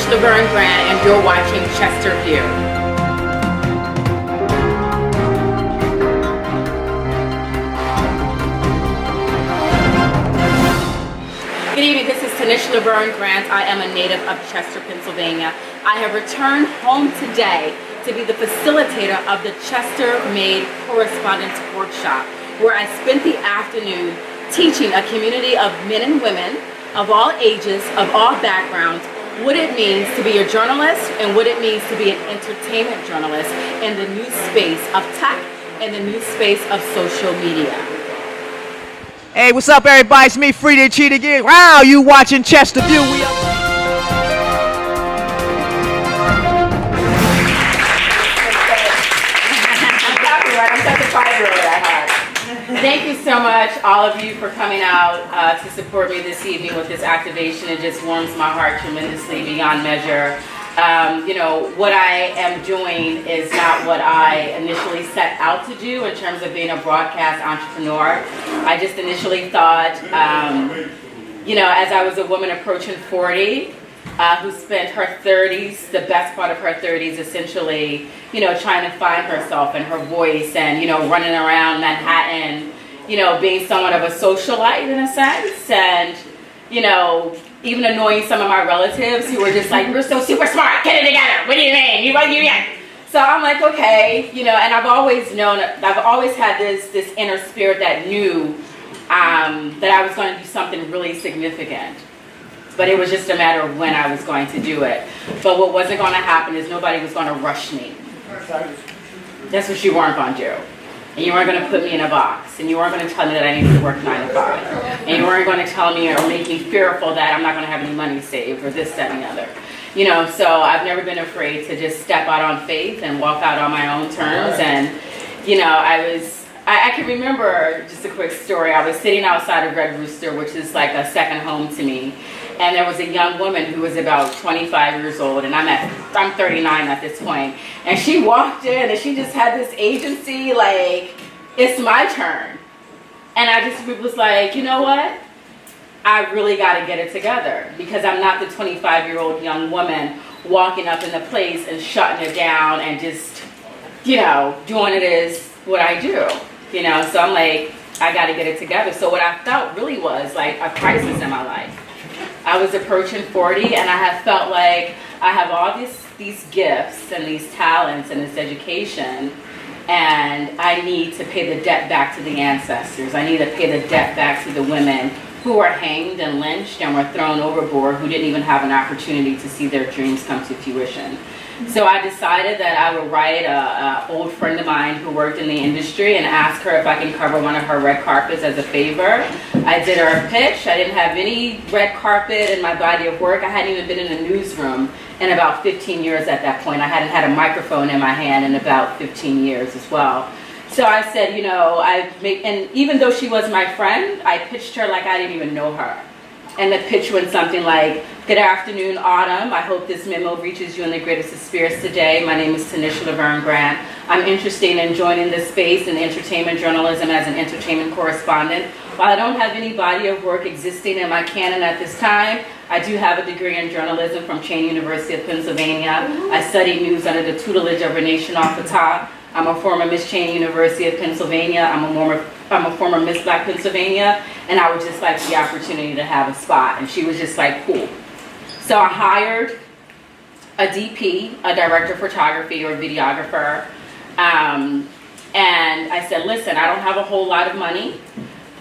Tanisha LaVerne and you're watching Chester View. Good evening, this is Tanisha LaVerne. I am a native of Chester, Pennsylvania. I have returned home today to be the facilitator of the Chester Made Correspondence Workshop, where I spent the afternoon teaching a community of men and women of all ages, of all backgrounds, what it means to be a journalist and what it means to be an entertainment journalist in the new space of tech and the new space of social media. Hey, what's up, everybody? It's me, Frida Cheat again. Wow, you watching Chester View. Thank you so much, all of you, for coming out to support me this evening with this activation. It just warms my heart tremendously beyond measure. You know, what I am doing is not what I initially set out to do in terms of being a broadcast entrepreneur. I just initially thought, you know, as I was a woman approaching 40, who spent her 30s, the best part of her 30s, essentially, you know, trying to find herself and her voice and, you know, running around Manhattan, you know, being somewhat of a socialite in a sense, and, you know, even annoying some of my relatives who were just like, you're so super smart, get it together, what do you mean? So I'm like, okay, you know, and I've always known, I've always had this inner spirit that knew that I was going to do something really significant. But it was just a matter of when I was going to do it. But what wasn't going to happen is nobody was going to rush me. That's what you weren't going to do. And you weren't going to put me in a box. And you weren't going to tell me that I needed to work 9 to 5. And you weren't going to tell me or make me fearful that I'm not going to have any money saved or this, that, and the other. You know, so I've never been afraid to just step out on faith and walk out on my own terms. And, you know, I can remember, just a quick story, I was sitting outside of Red Rooster, which is like a second home to me. And there was a young woman who was about 25 years old, and I'm 39 at this point. And she walked in, and she just had this agency, like, it's my turn. And I just was like, you know what? I really got to get it together, because I'm not the 25-year-old young woman walking up in the place and shutting it down and just, you know, doing it as what I do. You know, so I'm like, I got to get it together. So what I felt really was like a crisis in my life. I was approaching 40, and I have felt like I have all these gifts and these talents and this education, and I need to pay the debt back to the ancestors. I need to pay the debt back to the women who were hanged and lynched and were thrown overboard, who didn't even have an opportunity to see their dreams come to fruition. So I decided that I would write an old friend of mine who worked in the industry and ask her if I can cover one of her red carpets as a favor. I did her a pitch. I didn't have any red carpet in my body of work. I hadn't even been in a newsroom in about 15 years at that point. I hadn't had a microphone in my hand in about 15 years as well. So I said, you know, and even though she was my friend, I pitched her like I didn't even know her. And the pitch went something like, good afternoon, Autumn. I hope this memo reaches you in the greatest of spirits today. My name is Tanisha LaVerne. I'm interested in joining this space in entertainment journalism as an entertainment correspondent. While I don't have any body of work existing in my canon at this time, I do have a degree in journalism from Cheyney University of Pennsylvania. I studied news under the tutelage of Renee off the top. I'm a former Miss Cheyney University of Pennsylvania. I'm a former Miss Black Pennsylvania, and I would just like the opportunity to have a spot. And she was just like, cool. So I hired a DP, a director of photography or videographer, and I said, listen, I don't have a whole lot of money.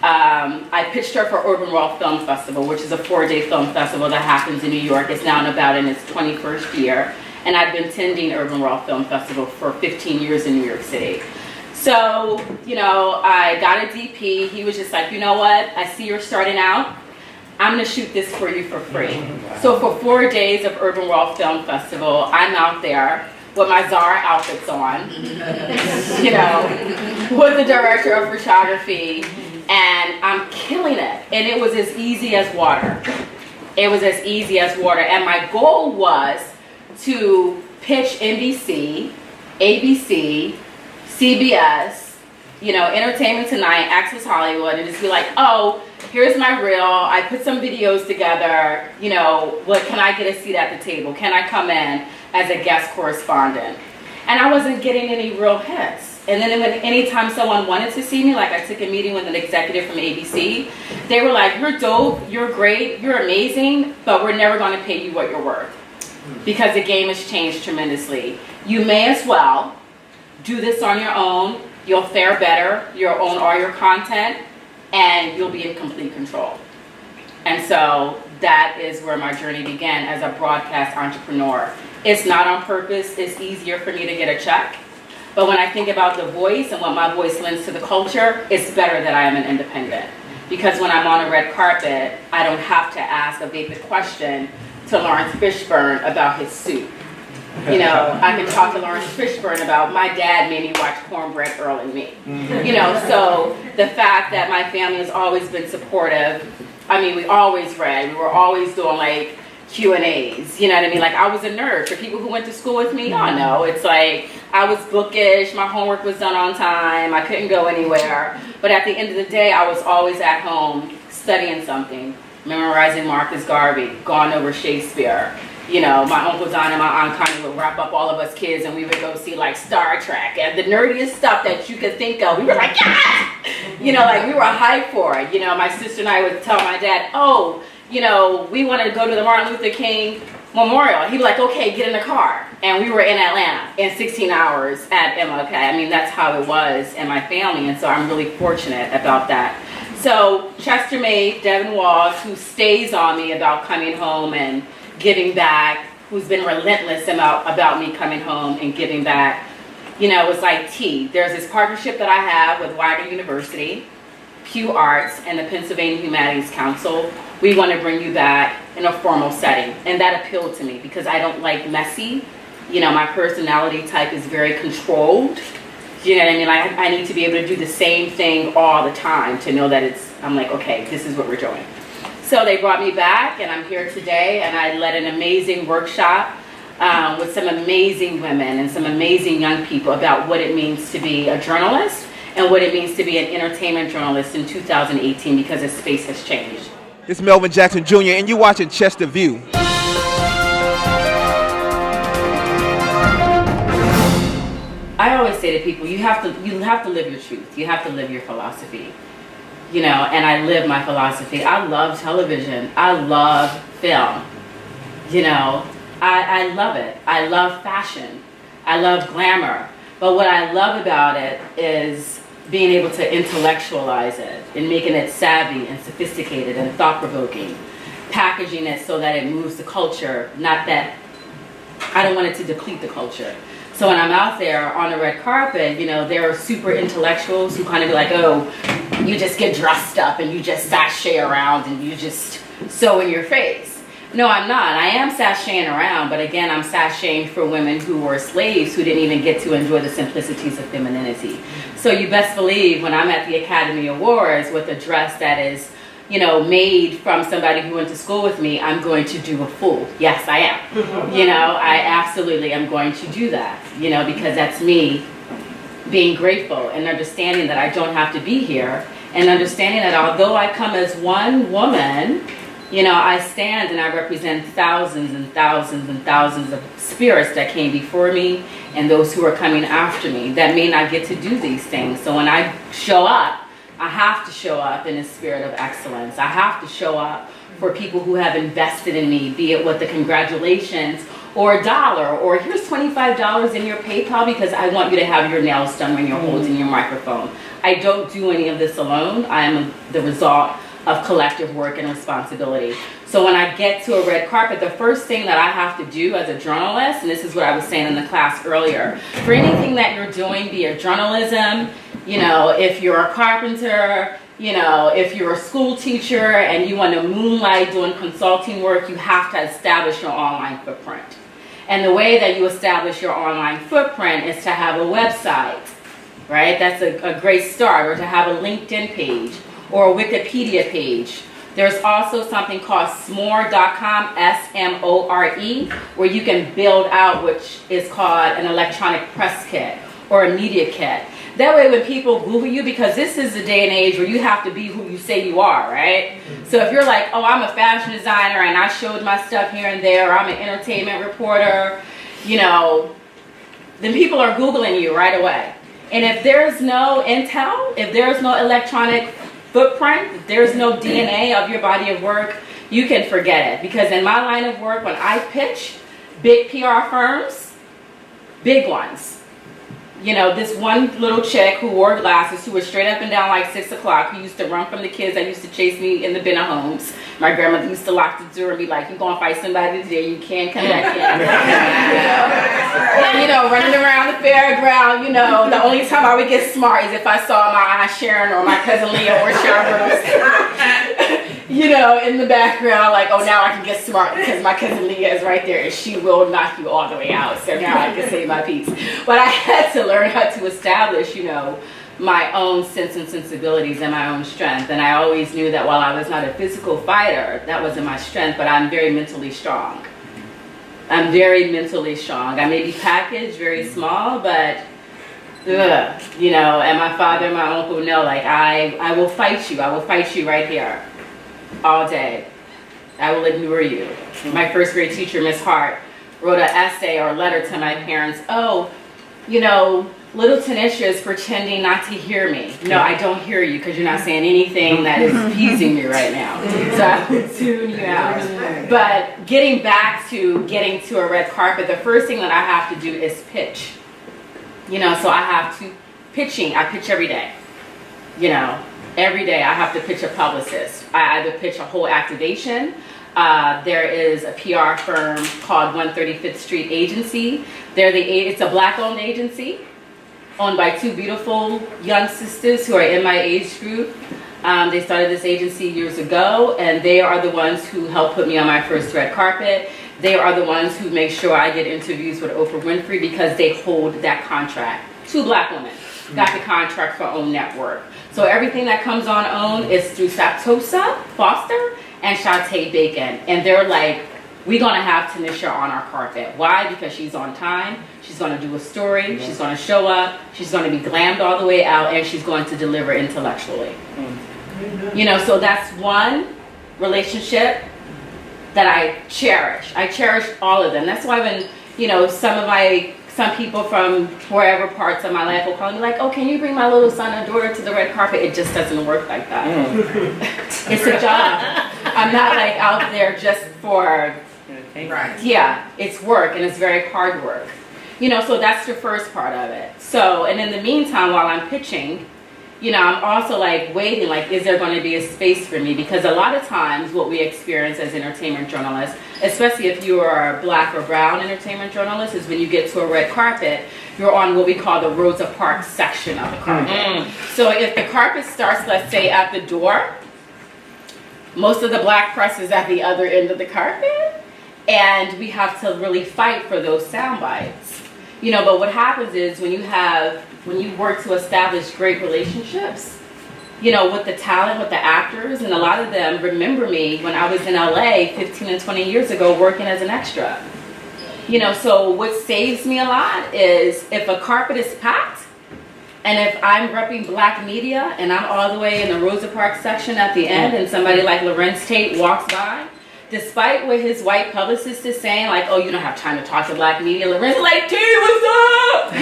I pitched her for Urban Raw Film Festival, which is a 4-day film festival that happens in New York. It's now in its 21st year. And I've been attending Urban Raw Film Festival for 15 years in New York City. So, you know, I got a DP. He was just like, you know what? I see you're starting out. I'm going to shoot this for you for free. So for 4 days of Urban Raw Film Festival, I'm out there with my Zara outfits on, you know, with the director of photography, and I'm killing it. And it was as easy as water. It was as easy as water. And my goal was to pitch NBC, ABC, CBS, you know, Entertainment Tonight, Access Hollywood, and just be like, oh, here's my reel. I put some videos together. You know, what can I get a seat at the table? Can I come in as a guest correspondent? And I wasn't getting any real hits. And then when anytime someone wanted to see me, like I took a meeting with an executive from ABC, they were like, you're dope, you're great, you're amazing, but we're never going to pay you what you're worth. Because the game has changed tremendously. You may as well do this on your own. You'll fare better. You'll own all your content, and you'll be in complete control. And so that is where my journey began as a broadcast entrepreneur. It's not on purpose. It's easier for me to get a check. But when I think about the voice and what my voice lends to the culture, it's better that I am an independent. Because when I'm on a red carpet, I don't have to ask a vapid question to Lawrence Fishburne about his suit. You know, I can talk to Lawrence Fishburne about my dad made me watch Cornbread Earl and Me. You know, so the fact that my family has always been supportive. I mean, we always read. We were always doing like Q&As, you know what I mean? Like I was a nerd. For people who went to school with me, y'all know. It's like I was bookish, my homework was done on time, I couldn't go anywhere. But at the end of the day, I was always at home studying something, memorizing Marcus Garvey, going over Shakespeare. You know, my Uncle Don and my Aunt Connie would wrap up all of us kids and we would go see like Star Trek and the nerdiest stuff that you could think of. We were like, yes! You know, like we were hyped for it. You know, my sister and I would tell my dad, oh, you know, we want to go to the Martin Luther King Memorial. He'd be like, okay, get in the car. And we were in Atlanta in 16 hours at MLK. I mean, that's how it was in my family. And so I'm really fortunate about that. So Chester made Devin Walls, who stays on me about coming home and giving back, who's been relentless about me coming home and giving back. You know, it's like T. There's this partnership that I have with Widener University, Pew Arts, and the Pennsylvania Humanities Council. We want to bring you back in a formal setting. And that appealed to me because I don't like messy. You know, my personality type is very controlled. You know what I mean? Like, I need to be able to do the same thing all the time to know that I'm like, okay, this is what we're doing. So they brought me back and I'm here today, and I led an amazing workshop with some amazing women and some amazing young people about what it means to be a journalist and what it means to be an entertainment journalist in 2018 because the space has changed. It's Melvin Jackson Jr. and you're watching Chester View. I always say to people, you have to live your truth. You have to live your philosophy. You know, and I live my philosophy. I love television. I love film. You know, I love it. I love fashion. I love glamour. But what I love about it is being able to intellectualize it and making it savvy and sophisticated and thought-provoking, packaging it so that it moves the culture, not that I don't want it to deplete the culture. So when I'm out there on the red carpet, you know, there are super intellectuals who kind of be like, oh, you just get dressed up and you just sashay around and you just sew in your face. No, I'm not. I am sashaying around, but again, I'm sashaying for women who were slaves who didn't even get to enjoy the simplicities of femininity. So you best believe when I'm at the Academy Awards with a dress that is, you know, made from somebody who went to school with me, I'm going to do a fool. Yes, I am. You know, I absolutely am going to do that, you know, because that's me being grateful and understanding that I don't have to be here, and understanding that although I come as one woman, you know, I stand and I represent thousands and thousands and thousands of spirits that came before me and those who are coming after me that may not get to do these things. So when I show up, I have to show up in a spirit of excellence. I have to show up for people who have invested in me, be it with the congratulations or $1 or here's $25 in your PayPal because I want you to have your nails done when you're holding your microphone. I don't do any of this alone. I am the result of collective work and responsibility. So when I get to a red carpet, the first thing that I have to do as a journalist, and this is what I was saying in the class earlier, for anything that you're doing, be it journalism, you know, if you're a carpenter, you know, if you're a school teacher and you want to moonlight doing consulting work, you have to establish your online footprint. And the way that you establish your online footprint is to have a website, right? That's a great start, or to have a LinkedIn page or a Wikipedia page. There's also something called smore.com, S-M-O-R-E, where you can build out which is called an electronic press kit or a media kit. That way when people Google you, because this is the day and age where you have to be who you say you are, right? So if you're like, oh, I'm a fashion designer and I showed my stuff here and there, or I'm an entertainment reporter, you know, then people are Googling you right away. And if there's no intel, if there's no electronic footprint, if there's no DNA of your body of work, you can forget it. Because in my line of work, when I pitch big PR firms, big ones, you know, this one little chick who wore glasses, who was straight up and down like 6 o'clock, who used to run from the kids that used to chase me in the Benner homes. My grandmother used to lock the door and be like, you're going to fight somebody today, you can't come back in. And, you know, running around the fairground, you know, the only time I would get smart is if I saw my Aunt Sharon or my cousin Leah or Sharon you know, in the background, like, oh, now I can get smart because my cousin Leah is right there and she will knock you all the way out. So now I can say my piece. But I had to learn how to establish, you know, my own sense and sensibilities and my own strength. And I always knew that while I was not a physical fighter, that wasn't my strength, but I'm very mentally strong. I'm very mentally strong. I may be packaged very small, but, you know, and my father and my uncle know, like, I will fight you. I will fight you right here. All day. I will ignore you. My first grade teacher, Miss Hart, wrote an essay or letter to my parents. Oh, you know, little Tanisha is pretending not to hear me. No, I don't hear you because you're not saying anything that is appeasing me right now. So I will tune you out. But getting back to getting to a red carpet, the first thing that I have to do is pitch. You know, so I have to pitching. I pitch every day. You know, every day I have to pitch a publicist. I either pitch a whole activation. There is a PR firm called 135th Street Agency. It's a black-owned agency owned by two beautiful young sisters who are in my age group. They started this agency years ago, and they are the ones who helped put me on my first red carpet. They are the ones who make sure I get interviews with Oprah Winfrey because they hold that contract. Two black women got the contract for OWN Network. So everything that comes on OWN is through Saptosa Foster and Shantae Bacon. And they're like, we're going to have Tanisha on our carpet. Why? Because she's on time. She's going to do a story. She's going to show up. She's going to be glammed all the way out. And she's going to deliver intellectually. You know, so that's one relationship that I cherish. I cherish all of them. That's why when, you know, some people from wherever parts of my life will call me like, oh, can you bring my little son or daughter to the red carpet? It just doesn't work like that. It's a job. I'm not like out there just for, yeah, it's work and it's very hard work. You know, so that's the first part of it. So, and in the meantime, while I'm pitching, you know, I'm also like waiting, like, is there going to be a space for me? Because a lot of times what we experience as entertainment journalists, especially if you are a black or brown entertainment journalist, is when you get to a red carpet, you're on what we call the Rosa Parks section of the carpet. So if the carpet starts, let's say, at the door, most of the black press is at the other end of the carpet, and we have to really fight for those sound bites. You know, but what happens is when you work to establish great relationships, you know, with the talent, with the actors, and a lot of them remember me when I was in LA 15 and 20 years ago working as an extra. You know, so what saves me a lot is if a carpet is packed, and if I'm repping black media and I'm all the way in the Rosa Parks section at the end and somebody like Lorenz Tate walks by, despite what his white publicist is saying, like, oh, you don't have time to talk to black media, Lorenz is like, T, what's up?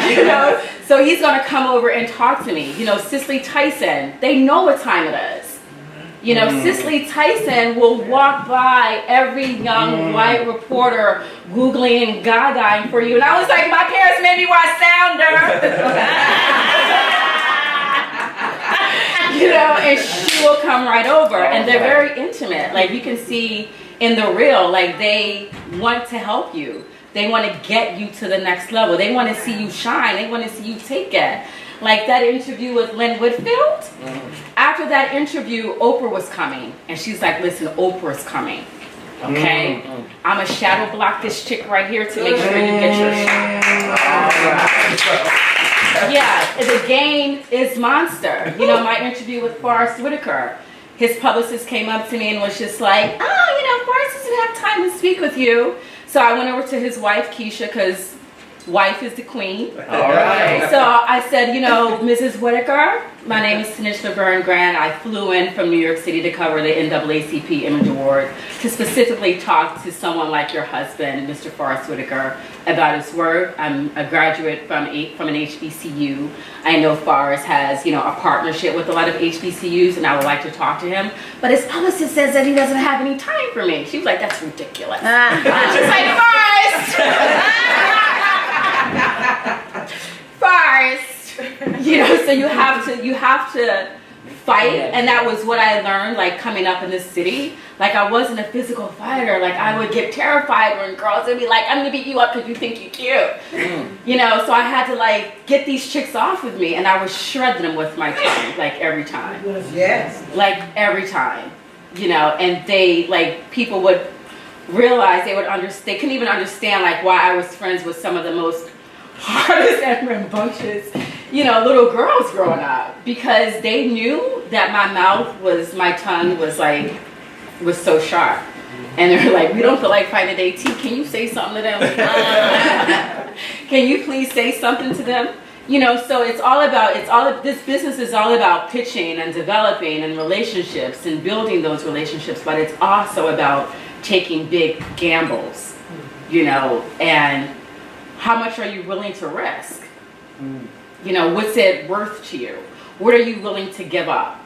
You know, so he's going to come over and talk to me. You know, Cicely Tyson, they know what time it is. You know, Cicely Tyson will walk by every young white reporter Googling and Gagaing for you. And I was like, my parents made me watch Sounder. You know, and she will come right over. And they're very intimate. Like, you can see in the reel, like, they want to help you. They want to get you to the next level. They want to see you shine. They want to see you take it. Like that interview with Lynn Whitfield. After that interview, Oprah was coming. And she's like, listen, Oprah's coming. Okay? I'm going to shadow block this chick right here to make sure you get your shot. Yeah, the game is monster. You know, my interview with Forrest Whitaker, his publicist came up to me and was just like, oh, you know, Forrest doesn't have time to speak with you. So I went over to his wife, Keisha, because wife is the queen. All right. So I said, you know, Mrs. Whitaker, my name is Tanisha LaVerne Grant. I flew in from New York City to cover the NAACP Image Award to specifically talk to someone like your husband, Mr. Forrest Whitaker, about his work. I'm a graduate from an HBCU. I know Forrest has, you know, a partnership with a lot of HBCUs, and I would like to talk to him. But his publicist says that he doesn't have any time for me. She was like, that's ridiculous. She's like, Forrest, you know, so you have to fight, and that was what I learned, like, coming up in this city. Like, I wasn't a physical fighter. Like, I would get terrified when girls would be like, I'm gonna beat you up because you think you're cute. You know, so I had to, like, get these chicks off of me, and I would shred them with my tongue, like, every time. Yes. Like, every time, you know, and they, like, people would realize, they couldn't even understand, like, why I was friends with some of the most hardest and rambunctious, you know, little girls growing up, because they knew that my tongue was so sharp. And they're like, we don't feel like fighting at AT. Can you say something to them? Can you please say something to them? You know, so this business is all about pitching and developing and relationships and building those relationships, but it's also about taking big gambles, you know, and how much are you willing to risk? You know, what's it worth to you? What are you willing to give up?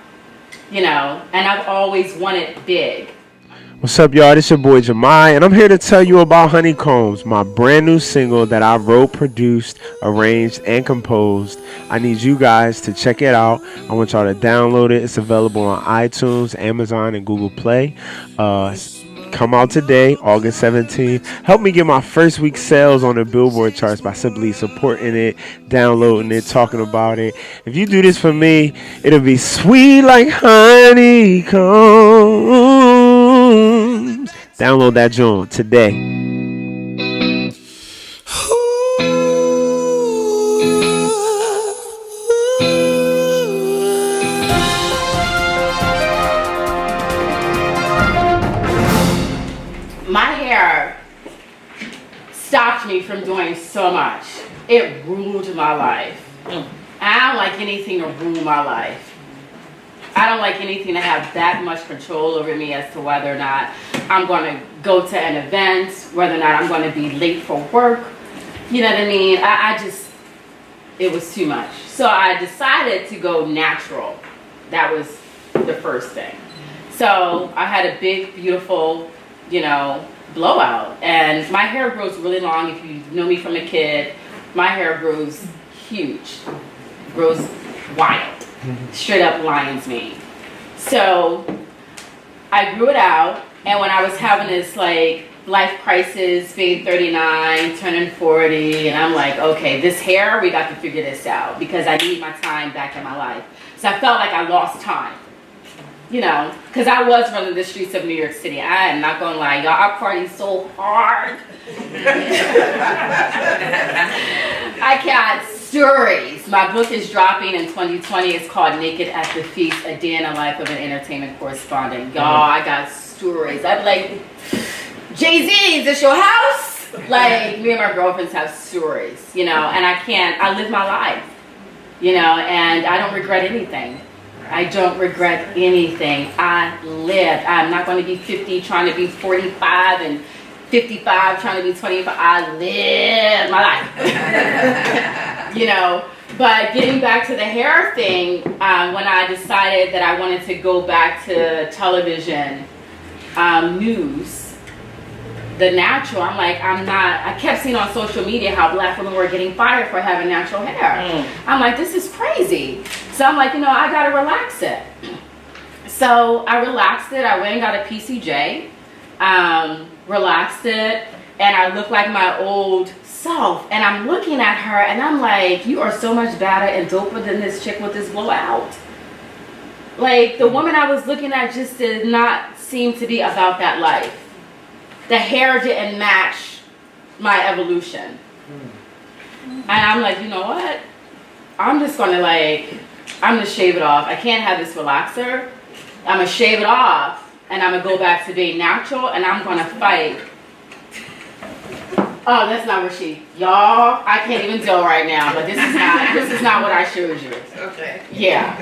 You know, and I've always wanted big. What's up, y'all? This your boy Jamai, and I'm here to tell you about Honeycombs, my brand new single that I wrote, produced, arranged, and composed. I need you guys to check it out. I want y'all to download it. It's available on iTunes, Amazon, and Google Play. Come out today, August 17th. Help me get my first week sales on the Billboard charts by simply supporting it, downloading it, talking about it. If you do this for me, it'll be sweet like honeycombs. Download that joint today. My hair stopped me from doing so much. It ruled my life. I don't like anything to rule my life. I don't like anything to have that much control over me as to whether or not I'm going to go to an event, whether or not I'm going to be late for work. You know what I mean? It was too much. So I decided to go natural. That was the first thing. So I had a big, beautiful, you know, blowout, and my hair grows really long. If you know me from a kid, my hair grows huge, grows wild, straight up lion's mane. So I grew it out, and when I was having this like life crisis, being 39, turning 40, and I'm like, okay, this hair, we got to figure this out because I need my time back in my life. So I felt like I lost time. You know, because I was running the streets of New York City. I am not going to lie. Y'all, I party so hard. I got stories. My book is dropping in 2020. It's called Naked at the Feast, A Day in the Life of an Entertainment Correspondent. Y'all, I got stories. I'm like, Jay-Z, is this your house? Like, me and my girlfriends have stories, you know, and I live my life, you know, and I don't regret anything. I don't regret anything. I lived. I'm not going to be 50 trying to be 45 and 55 trying to be 25. I lived my life. You know, but getting back to the hair thing, when I decided that I wanted to go back to television news, the natural, I'm like, I kept seeing on social media how black women were getting fired for having natural hair. I'm like, this is crazy. So I'm like, you know, I gotta relax it. So I relaxed it. I went and got a PCJ, relaxed it, and I look like my old self. And I'm looking at her and I'm like, you are so much better and doper than this chick with this blowout. Like, the woman I was looking at just did not seem to be about that life. The hair didn't match my evolution. And I'm like, you know what? I'm just gonna shave it off. I can't have this relaxer. I'm gonna shave it off and I'm gonna go back to being natural, and I'm gonna fight Oh, that's not where she, y'all, I can't even tell right now, but this is not what I showed you. Okay. Yeah.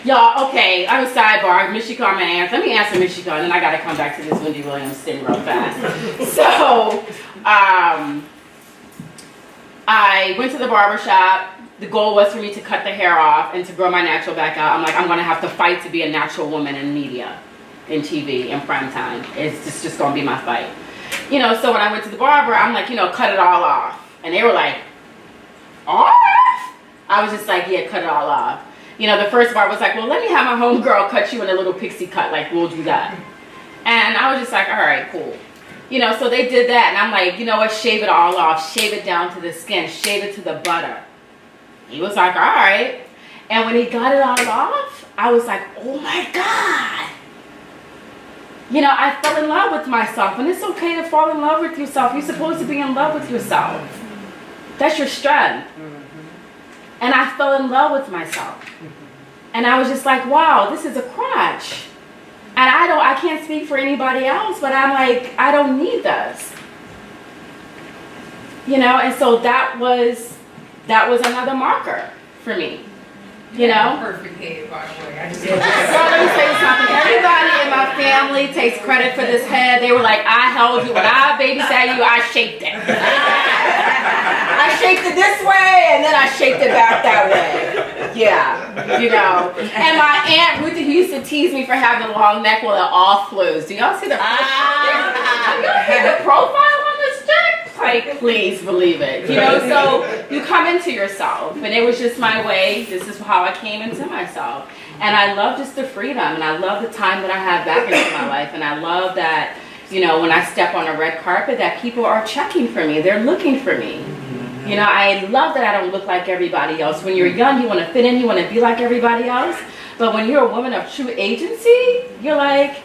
Y'all, okay, I'm a sidebar. Michiko, my aunt. Let me answer Michiko, and then I gotta come back to this Wendy Williams thing real fast. So, I went to the barber shop. The goal was for me to cut the hair off and to grow my natural back out. I'm like, I'm gonna have to fight to be a natural woman in media, in TV, in prime time. It's just gonna be my fight. You know, so when I went to the barber, I'm like, you know, cut it all off. And they were like, off? I was just like, yeah, cut it all off. You know, the first barber was like, well, let me have my homegirl cut you in a little pixie cut, like, we'll do that. And I was just like, all right, cool. You know, so they did that, and I'm like, you know what, shave it all off, shave it down to the skin, shave it to the butter. He was like, all right. And when he got it all off, I was like, oh my God. You know, I fell in love with myself, and it's okay to fall in love with yourself. You're supposed to be in love with yourself. That's your strength. And I fell in love with myself. And I was just like, wow, this is a crutch. And I can't speak for anybody else, but I'm like, I don't need this. You know, and so that was another marker for me. You know? Perfect head, by the way. I just Girl, let me tell you something. Everybody in my family takes credit for this head. They were like, I held you. When I babysat you, I shaped it. I shaped it this way, and then I shaped it back that way. Yeah, you know. And my aunt Ruthie used to tease me for having a long neck. Well, it all flows. Do y'all see the profile on this chick? Like, please believe it. You know, so you come into yourself, and it was just my way. This is how I came into myself. And I love just the freedom, and I love the time that I have back into my life, and I love that, you know, when I step on a red carpet, that people are checking for me. They're looking for me. You know, I love that I don't look like everybody else. When you're young, you want to fit in, you want to be like everybody else. But when you're a woman of true agency, you're like,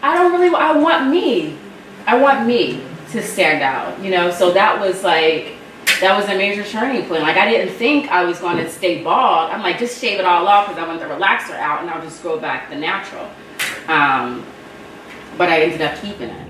I want me. I want me to stand out, you know. So that was a major turning point. Like, I didn't think I was going to stay bald. I'm like, just shave it all off because I want the relaxer out, and I'll just grow back the natural. But I ended up keeping it.